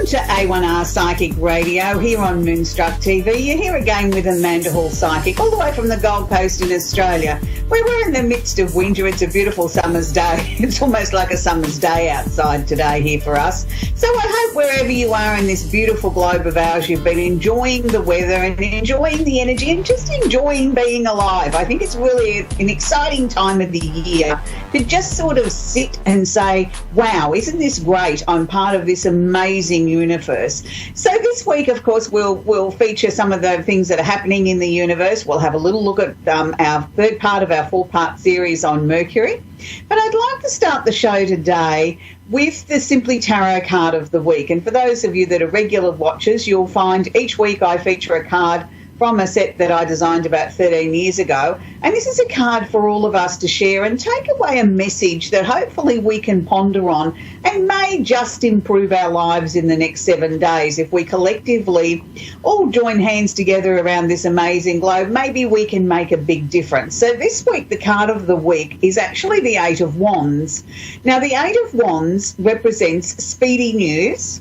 Welcome to A1R Psychic Radio here on Moonstruck TV. You're here again with Amanda Hall Psychic, all the way from the Gold Coast in Australia, where we're in the midst of winter. It's a beautiful summer's day. It's almost like a summer's day outside today here for us. So I hope wherever you are in this beautiful globe of ours, you've been enjoying the weather and enjoying the energy and just enjoying being alive. I think it's really an exciting time of the year to just sort of sit and say, wow, isn't this great? I'm part of this amazing universe. So this week, of course, we'll feature some of the things that are happening in the universe. We'll have a little look at our third part of our four-part series on Mercury. But I'd like to start the show today with the Simply Tarot card of the week. And for those of you that are regular watchers, you'll find each week I feature a card from a set that I designed about 13 years ago. And this is a card for all of us to share and take away a message that hopefully we can ponder on and may just improve our lives in the next 7 days. If we collectively all join hands together around this amazing globe, maybe we can make a big difference. So this week, the card of the week is actually the Eight of Wands. Now, the Eight of Wands represents speedy news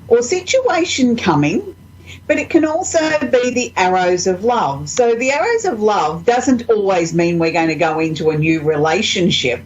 or situation coming, but it can also be the arrows of love. So the arrows of love doesn't always mean we're going to go into a new relationship.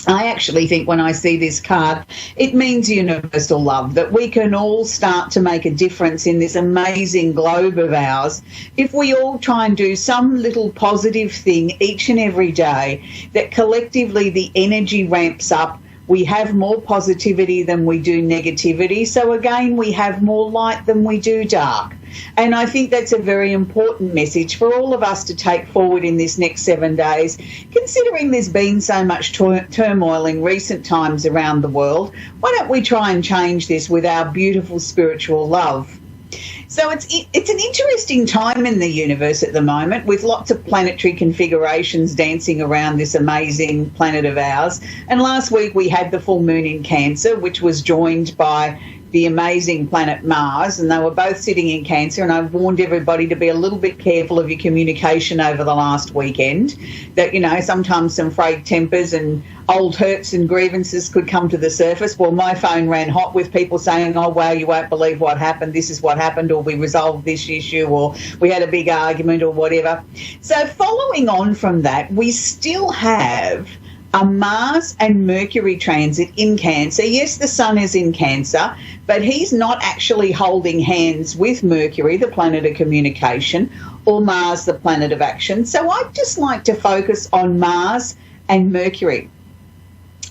I actually think when I see this card, it means universal love, that we can all start to make a difference in this amazing globe of ours if we all try and do some little positive thing each and every day, that collectively the energy ramps up. We have more positivity than we do negativity. So again, we have more light than we do dark. And I think that's a very important message for all of us to take forward in this next 7 days, considering there's been so much turmoil in recent times around the world. Why don't we try and change this with our beautiful spiritual love? So it's an interesting time in the universe at the moment, with lots of planetary configurations dancing around this amazing planet of ours. And last week we had the full moon in Cancer, which was joined by the amazing planet Mars, and they were both sitting in Cancer. And I've warned everybody to be a little bit careful of your communication over the last weekend, that, you know, sometimes some frayed tempers and old hurts and grievances could come to the surface. Well, my phone ran hot with people saying, oh, wow, you won't believe what happened. This is what happened, or we resolved this issue, or we had a big argument, or whatever. So following on from that, we still have a Mars and Mercury transit in Cancer. Yes, the Sun is in Cancer, but he's not actually holding hands with Mercury, the planet of communication, or Mars, the planet of action. So I'd just like to focus on Mars and Mercury.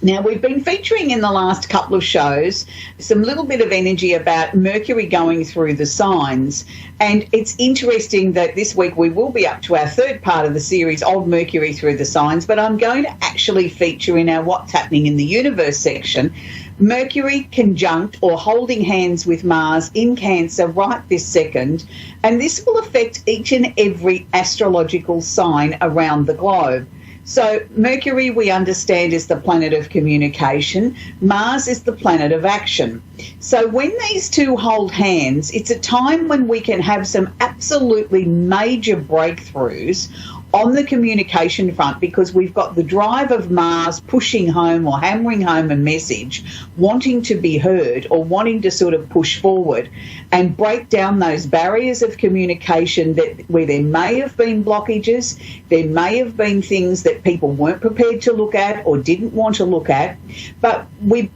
Now, we've been featuring in the last couple of shows some little bit of energy about Mercury going through the signs. And it's interesting that this week we will be up to our third part of the series of Mercury through the signs, but I'm going to actually feature in our What's Happening in the Universe section Mercury conjunct or holding hands with Mars in Cancer right this second. And this will affect each and every astrological sign around the globe. So Mercury, we understand, is the planet of communication. Mars is the planet of action. So when these two hold hands, it's a time when we can have some absolutely major breakthroughs on the communication front, because we've got the drive of Mars pushing home or hammering home a message, wanting to be heard or wanting to sort of push forward and break down those barriers of communication that where there may have been blockages, there may have been things that people weren't prepared to look at or didn't want to look at, but we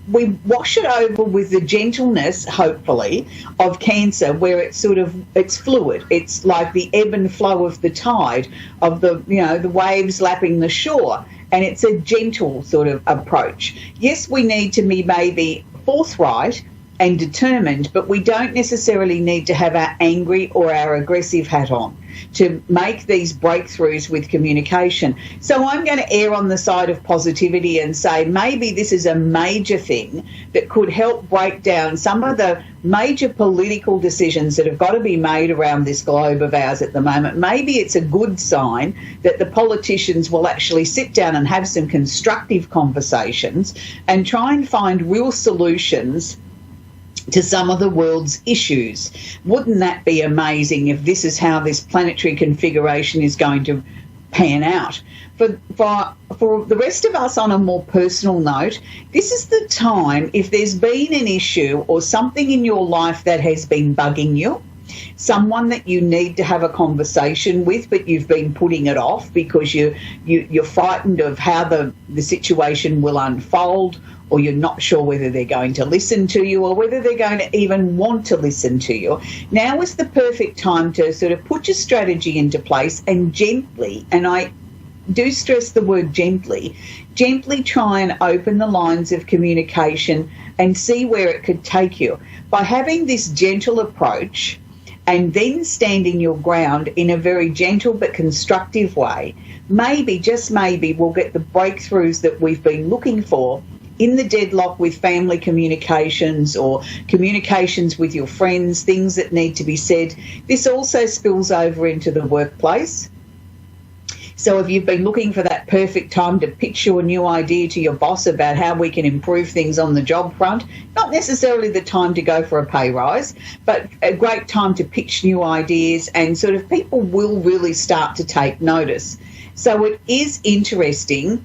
wash it over with the gentleness, hopefully, of Cancer, where it's fluid. It's like the ebb and flow of the tide of the waves lapping the shore, and it's a gentle sort of approach. Yes, we need to be maybe forthright and determined, but we don't necessarily need to have our angry or our aggressive hat on to make these breakthroughs with communication. So I'm going to err on the side of positivity and say maybe this is a major thing that could help break down some of the major political decisions that have got to be made around this globe of ours at the moment. Maybe it's a good sign that the politicians will actually sit down and have some constructive conversations and try and find real solutions to some of the world's issues. Wouldn't that be amazing if this is how this planetary configuration is going to pan out. For the rest of us, on a more personal note, this is the time, if there's been an issue or something in your life that has been bugging you, someone that you need to have a conversation with, but you've been putting it off because you're frightened of how the situation will unfold, or you're not sure whether they're going to listen to you or whether they're going to even want to listen to you. Now is the perfect time to sort of put your strategy into place and gently, and I do stress the word gently try and open the lines of communication and see where it could take you. By having this gentle approach and then standing your ground in a very gentle but constructive way, maybe, just maybe, we'll get the breakthroughs that we've been looking for in the deadlock with family communications or communications with your friends, things that need to be said. This also spills over into the workplace. So if you've been looking for that perfect time to pitch your new idea to your boss about how we can improve things on the job front, not necessarily the time to go for a pay rise, but a great time to pitch new ideas, and sort of people will really start to take notice. So it is interesting.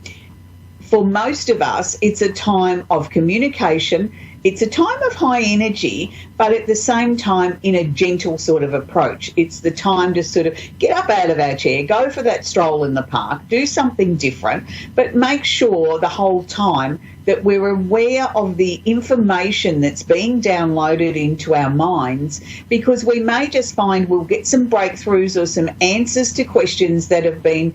For most of us, it's a time of communication. It's a time of high energy, but at the same time in a gentle sort of approach. It's the time to sort of get up out of our chair, go for that stroll in the park, do something different, but make sure the whole time that we're aware of the information that's being downloaded into our minds, because we may just find we'll get some breakthroughs or some answers to questions that have been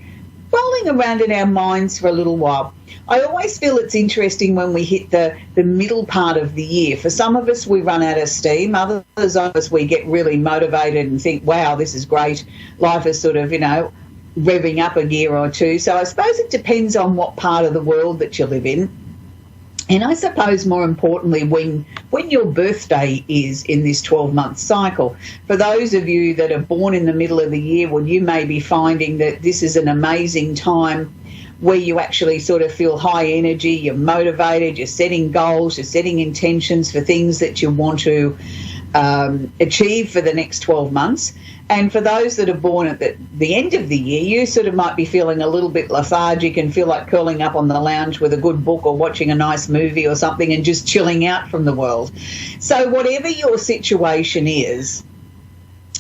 rolling around in our minds for a little while. I always feel it's interesting when we hit the middle part of the year. For some of us, we run out of steam. Others of us, we get really motivated and think, wow, this is great. Life is sort of, revving up a gear or two. So I suppose it depends on what part of the world that you live in. And I suppose more importantly, when your birthday is in this 12-month cycle. For those of you that are born in the middle of the year, well, you may be finding that this is an amazing time where you actually sort of feel high energy, you're motivated, you're setting goals, you're setting intentions for things that you want to achieve for the next 12 months. And for those that are born at the end of the year, you sort of might be feeling a little bit lethargic and feel like curling up on the lounge with a good book or watching a nice movie or something and just chilling out from the world. So whatever your situation is,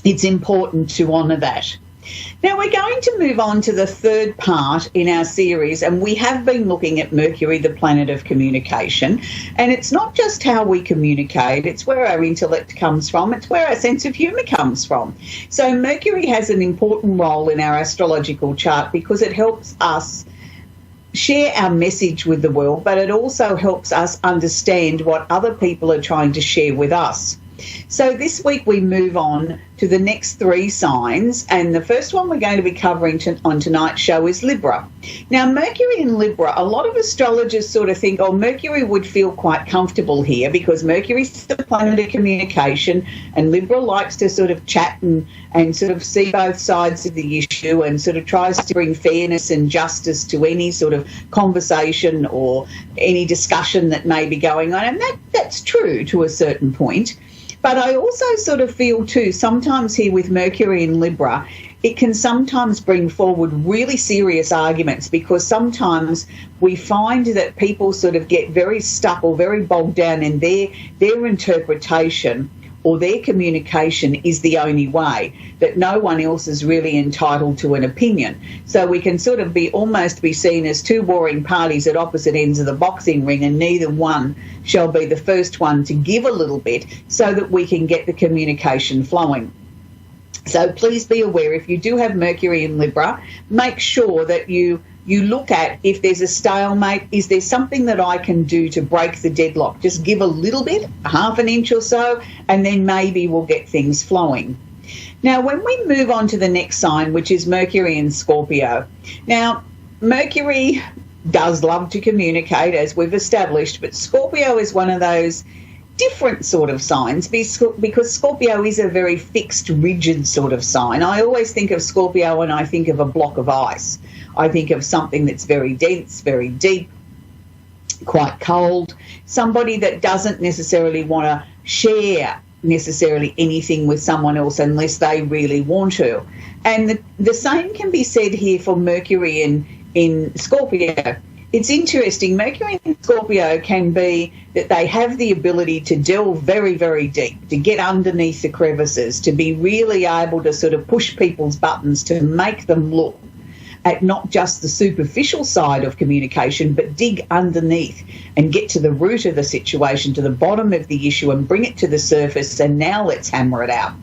it's important to honour that. Now we're going to move on to the third part in our series, and we have been looking at Mercury, the planet of communication. And it's not just how we communicate, it's where our intellect comes from, it's where our sense of humour comes from. So Mercury has an important role in our astrological chart because it helps us share our message with the world, but it also helps us understand what other people are trying to share with us. So this week we move on to the next three signs, and the first one we're going to be covering on tonight's show is Libra. Now, Mercury in Libra, a lot of astrologers sort of think, oh, Mercury would feel quite comfortable here because Mercury's the planet of communication, and Libra likes to sort of chat and sort of see both sides of the issue and sort of tries to bring fairness and justice to any sort of conversation or any discussion that may be going on, and that's true to a certain point. But I also sort of feel too, sometimes here with Mercury in Libra, it can sometimes bring forward really serious arguments because sometimes we find that people sort of get very stuck or very bogged down in their interpretation or their communication is the only way, that no one else is really entitled to an opinion. So we can sort of almost be seen as two warring parties at opposite ends of the boxing ring, and neither one shall be the first one to give a little bit so that we can get the communication flowing. So please be aware, if you do have Mercury in Libra, make sure that you look at if there's a stalemate, is there something that I can do to break the deadlock? Just give a little bit, half an inch or so, and then maybe we'll get things flowing. Now, when we move on to the next sign, which is Mercury in Scorpio. Now, Mercury does love to communicate, as we've established, but Scorpio is one of those different sort of signs because Scorpio is a very fixed, rigid sort of sign. I always think of Scorpio and I think of a block of ice. I think of something that's very dense, very deep, quite cold, somebody that doesn't necessarily want to share necessarily anything with someone else unless they really want to. And the same can be said here for Mercury in Scorpio. It's interesting. Mercury in Scorpio can be that they have the ability to delve very, very deep, to get underneath the crevices, to be really able to sort of push people's buttons, to make them look at not just the superficial side of communication, but dig underneath and get to the root of the situation, to the bottom of the issue, and bring it to the surface, and now let's hammer it out.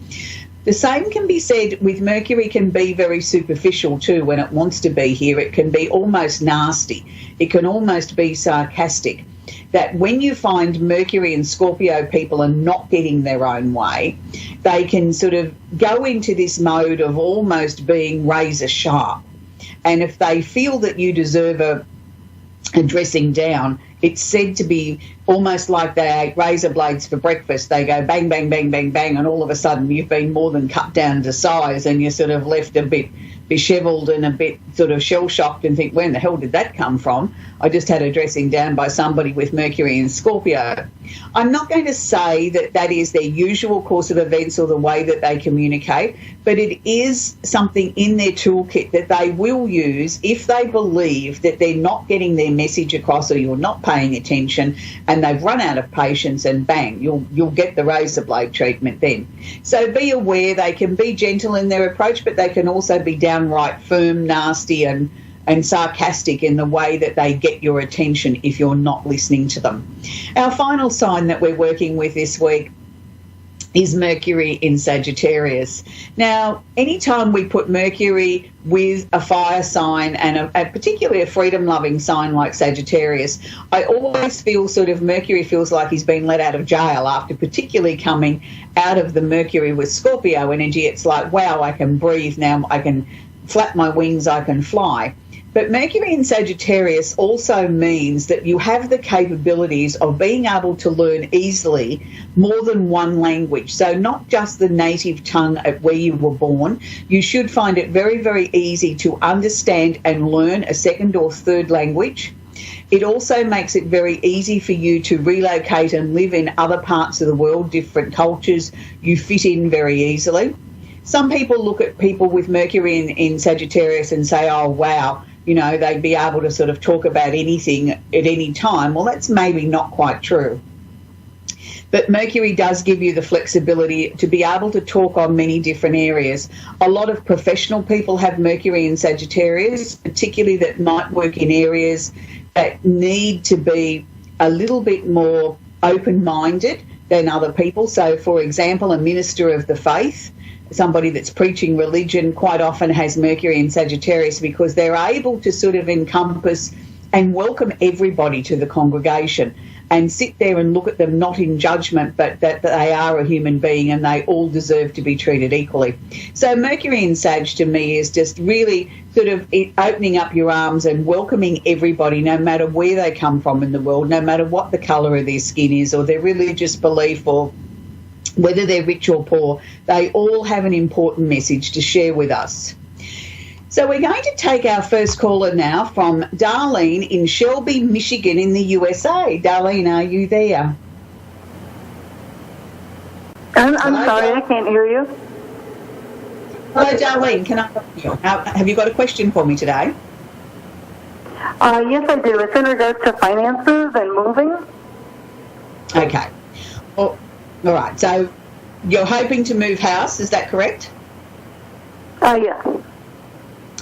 The same can be said with Mercury. Can be very superficial too when it wants to be here. It can be almost nasty. It can almost be sarcastic. That when you find Mercury and Scorpio people are not getting their own way, they can sort of go into this mode of almost being razor sharp. And if they feel that you deserve a dressing down, it's said to be almost like they ate razor blades for breakfast. They go bang, bang, bang, bang, bang, and all of a sudden you've been more than cut down to size, and you're sort of left a bit dishevelled and a bit sort of shell-shocked and think, where the hell did that come from? I just had a dressing down by somebody with Mercury in Scorpio. I'm not going to say that that is their usual course of events or the way that they communicate, but it is something in their toolkit that they will use if they believe that they're not getting their message across, or you're not paying attention and they've run out of patience, and bang, you'll get the razor blade treatment then. So be aware they can be gentle in their approach, but they can also be downright firm, nasty and sarcastic in the way that they get your attention if you're not listening to them. Our final sign that we're working with this week is Mercury in Sagittarius. Now, anytime we put Mercury with a fire sign and particularly a freedom-loving sign like Sagittarius, I always feel sort of Mercury feels like he's been let out of jail after particularly coming out of the Mercury with Scorpio energy. It's like, wow, I can breathe now, I can flap my wings, I can fly. But Mercury in Sagittarius also means that you have the capabilities of being able to learn easily more than one language. So not just the native tongue at where you were born. You should find it very, very easy to understand and learn a second or third language. It also makes it very easy for you to relocate and live in other parts of the world, different cultures. You fit in very easily. Some people look at people with Mercury in Sagittarius and say, oh, wow, you know, they'd be able to sort of talk about anything at any time. Well, that's maybe not quite true. But Mercury does give you the flexibility to be able to talk on many different areas. A lot of professional people have Mercury in Sagittarius, particularly that might work in areas that need to be a little bit more open-minded than other people. So, for example, a minister of the faith, somebody that's preaching religion, quite often has Mercury in Sagittarius because they're able to sort of encompass and welcome everybody to the congregation and sit there and look at them not in judgment, but that they are a human being and they all deserve to be treated equally. So Mercury in Sag to me is just really sort of opening up your arms and welcoming everybody, no matter where they come from in the world, no matter what the colour of their skin is or their religious belief or whether they're rich or poor. They all have an important message to share with us. So we're going to take our first caller now from Darlene in Shelby, Michigan in the USA. Darlene, are you there? I'm sorry, I can't hear you. Hello, Darlene. Can I help you? Have you got a question for me today? Yes, I do. It's in regards to finances and moving. Okay. Well, all right. So you're hoping to move house, is that correct? Yes.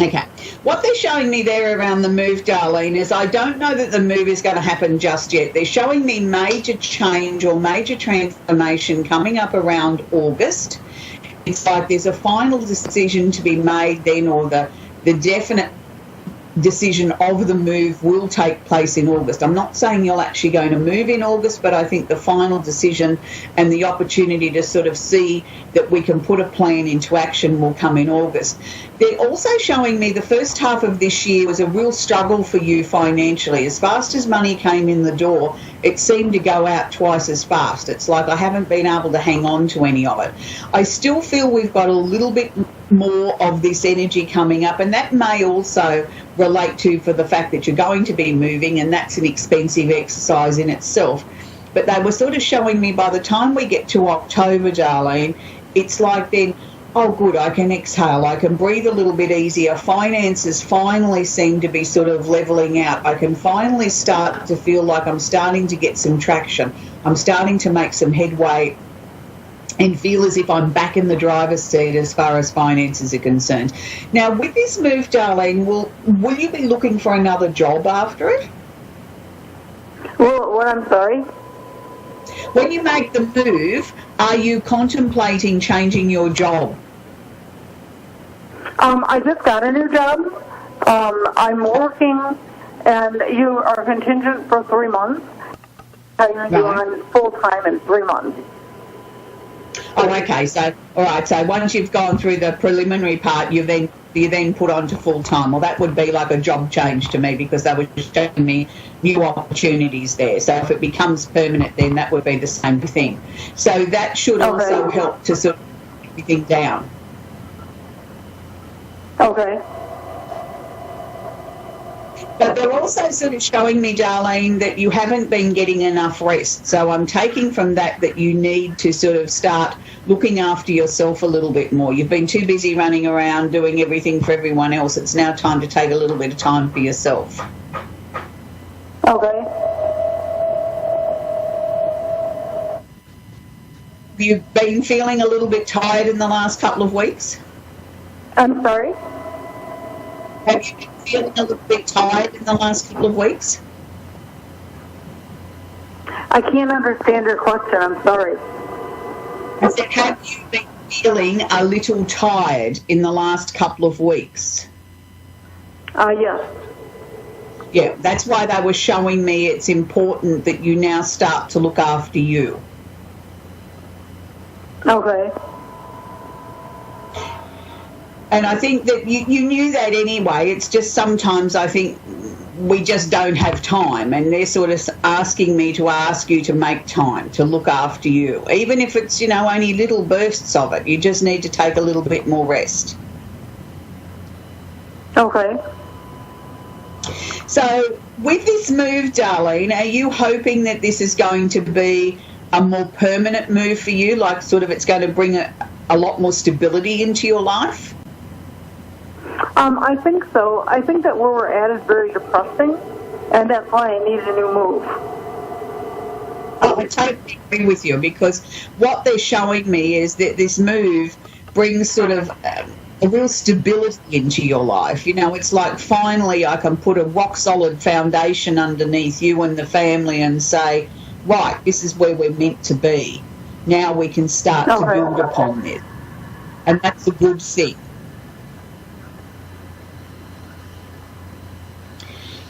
Okay. What they're showing me there around the move, Darlene, is I don't know that the move is going to happen just yet. They're showing me major change or major transformation coming up around August. It's like there's a final decision to be made then, or the definite decision of the move will take place in August. I'm not saying you're actually going to move in August, but I think the final decision and the opportunity to sort of see that we can put a plan into action will come in August. They're also showing me the first half of this year was a real struggle for you financially. As fast as money came in the door, it seemed to go out twice as fast. It's like I haven't been able to hang on to any of it. I still feel we've got a little bit more of this energy coming up, and that may also relate to for the fact that you're going to be moving, and that's an expensive exercise in itself. but they were sort of showing me by the time we get to October, Darlene, it's like then, oh, good, I can exhale, I can breathe a little bit easier. Finances finally seem to be sort of levelling out. I can finally start to feel like I'm starting to get some traction. I'm starting to make some headway and feel as if I'm back in the driver's seat as far as finances are concerned. Now, with this move, Darlene, will you be looking for another job after it? Well, what, I'm sorry? When you make the move, are you contemplating changing your job? I just got a new job. I'm working, and you are contingent for 3 months. I'm going to do on full-time in 3 months. Oh, okay. So, all right. So once you've gone through the preliminary part, you then put on to full-time. Well, that would be like a job change to me because they were showing me new opportunities there. So if it becomes permanent, then that would be the same thing. So that should also help to sort of get everything down. Okay. But they're also sort of showing me, Darlene, that you haven't been getting enough rest. So I'm taking from that you need to sort of start looking after yourself a little bit more. You've been too busy running around doing everything for everyone else. It's now time to take a little bit of time for yourself. Okay. Have you been feeling a little bit tired in the last couple of weeks? I'm sorry? Have you been feeling a little bit tired in the last couple of weeks? I can't understand your question. I'm sorry. I said, have you been feeling a little tired in the last couple of weeks? Yes. Yeah, that's why they were showing me it's important that you now start to look after you. Okay. And I think that you knew that anyway. It's just sometimes I think we just don't have time, and they're sort of asking me to ask you to make time to look after you. Even if it's, only little bursts of it, you just need to take a little bit more rest. Okay. So with this move, Darlene, are you hoping that this is going to be a more permanent move for you, like sort of it's going to bring a lot more stability into your life? I think so. I think that where we're at is very depressing, and that's why I need a new move. Oh, I totally agree with you, because what they're showing me is that this move brings sort of a real stability into your life. It's like finally I can put a rock-solid foundation underneath you and the family and say, right, this is where we're meant to be. Now we can start to build upon this. And that's a good thing.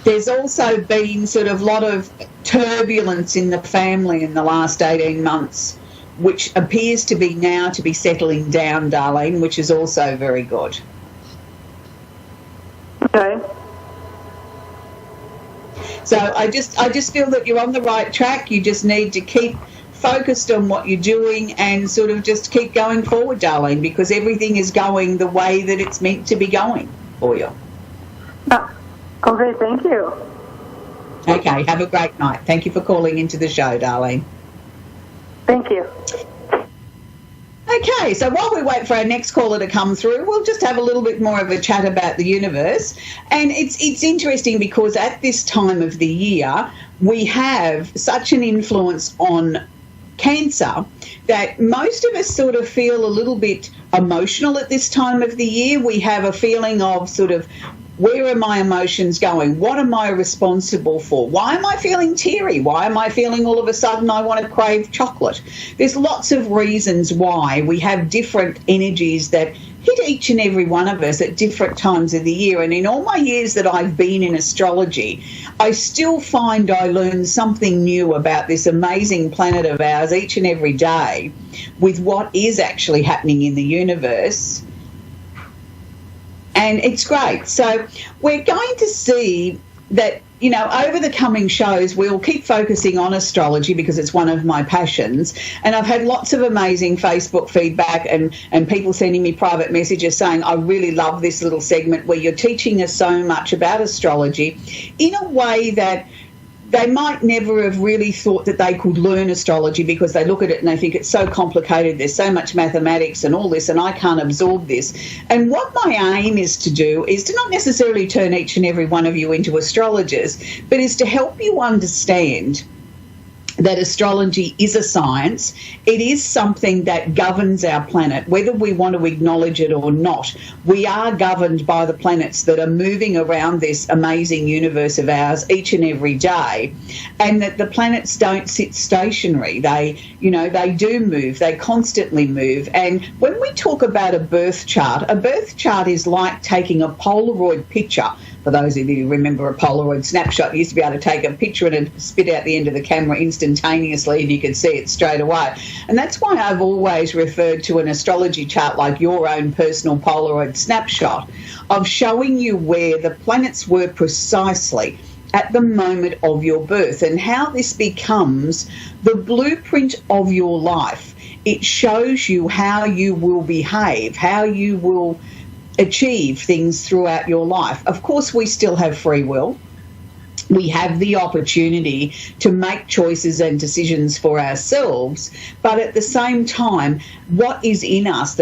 There's also been sort of a lot of turbulence in the family in the last 18 months, which appears to be now to be settling down, Darlene, which is also very good. Okay. So I just feel that you're on the right track. You just need to keep focused on what you're doing and sort of just keep going forward, Darlene, because everything is going the way that it's meant to be going for you. Okay, thank you. Okay, have a great night. Thank you for calling into the show, Darlene. Thank you. Okay, so while we wait for our next caller to come through, we'll just have a little bit more of a chat about the universe. And it's interesting because at this time of the year, we have such an influence on Cancer that most of us sort of feel a little bit emotional at this time of the year. We have a feeling of sort of, where are my emotions going? What am I responsible for? Why am I feeling teary? Why am I feeling all of a sudden I want to crave chocolate? There's lots of reasons why we have different energies that hit each and every one of us at different times of the year. And in all my years that I've been in astrology, I still find I learn something new about this amazing planet of ours each and every day with what is actually happening in the universe. And it's great. So we're going to see that, over the coming shows, we'll keep focusing on astrology because it's one of my passions. And I've had lots of amazing Facebook feedback and people sending me private messages saying, I really love this little segment where you're teaching us so much about astrology in a way that they might never have really thought that they could learn astrology because they look at it and they think it's so complicated, there's so much mathematics and all this, and I can't absorb this. And what my aim is to do is to not necessarily turn each and every one of you into astrologers, but is to help you understand that astrology is a science. It is something that governs our planet, whether we want to acknowledge it or not. We are governed by the planets that are moving around this amazing universe of ours each and every day, and that the planets don't sit stationary. They do move. They constantly move. And when we talk about a birth chart is like taking a Polaroid picture. For those of you who remember a Polaroid snapshot, you used to be able to take a picture and it'd spit out the end of the camera instantaneously and you could see it straight away. And that's why I've always referred to an astrology chart like your own personal Polaroid snapshot of showing you where the planets were precisely at the moment of your birth and how this becomes the blueprint of your life. It shows you how you will behave, how you will achieve things throughout your life. Of course, we still have free will. We have the opportunity to make choices and decisions for ourselves, but at the same time, what is in us,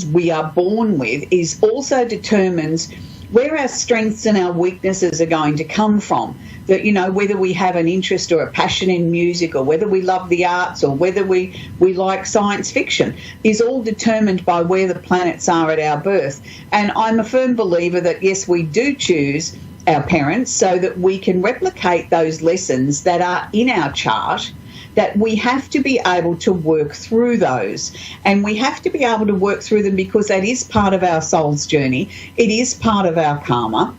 we are born with, is also determines where our strengths and our weaknesses are going to come from. That, whether we have an interest or a passion in music, or whether we love the arts, or whether we like science fiction, is all determined by where the planets are at our birth. And I'm a firm believer that, yes, we do choose our parents so that we can replicate those lessons that are in our chart, that we have to be able to work through those. And we have to be able to work through them because that is part of our soul's journey. It is part of our karma.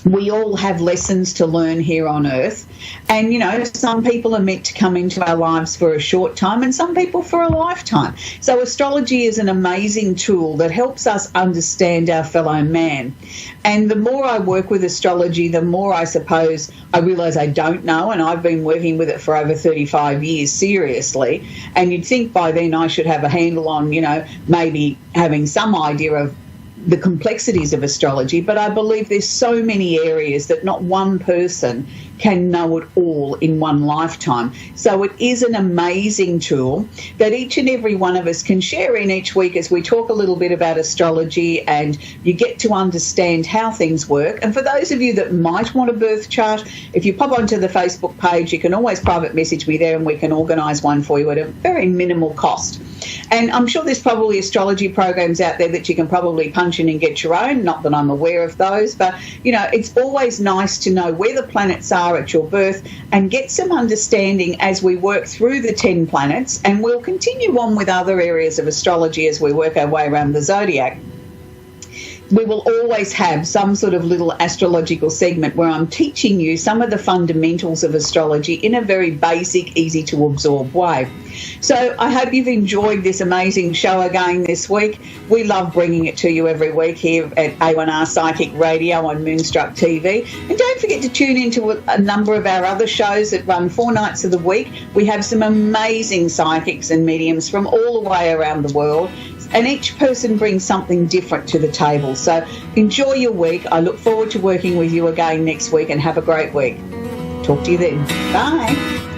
We all have lessons to learn here on earth. And, some people are meant to come into our lives for a short time and some people for a lifetime. So astrology is an amazing tool that helps us understand our fellow man. And the more I work with astrology, the more I suppose I realise I don't know, and I've been working with it for over 35 years, seriously. And you'd think by then I should have a handle on, maybe having some idea of the complexities of astrology, but I believe there's so many areas that not one person can know it all in one lifetime. So it is an amazing tool that each and every one of us can share in each week as we talk a little bit about astrology, and you get to understand how things work. And for those of you that might want a birth chart, if you pop onto the Facebook page, you can always private message me there and we can organise one for you at a very minimal cost. And I'm sure there's probably astrology programs out there that you can probably punch in and get your own, not that I'm aware of those, but it's always nice to know where the planets are at your birth and get some understanding as we work through the 10 planets, and we'll continue on with other areas of astrology as we work our way around the zodiac. We will always have some sort of little astrological segment where I'm teaching you some of the fundamentals of astrology in a very basic, easy to absorb way. So I hope you've enjoyed this amazing show again this week. We love bringing it to you every week here at A1R Psychic Radio on Moonstruck TV. And don't forget to tune into a number of our other shows that run 4 nights of the week. We have some amazing psychics and mediums from all the way around the world, and each person brings something different to the table. So enjoy your week. I look forward to working with you again next week, and have a great week. Talk to you then. Bye.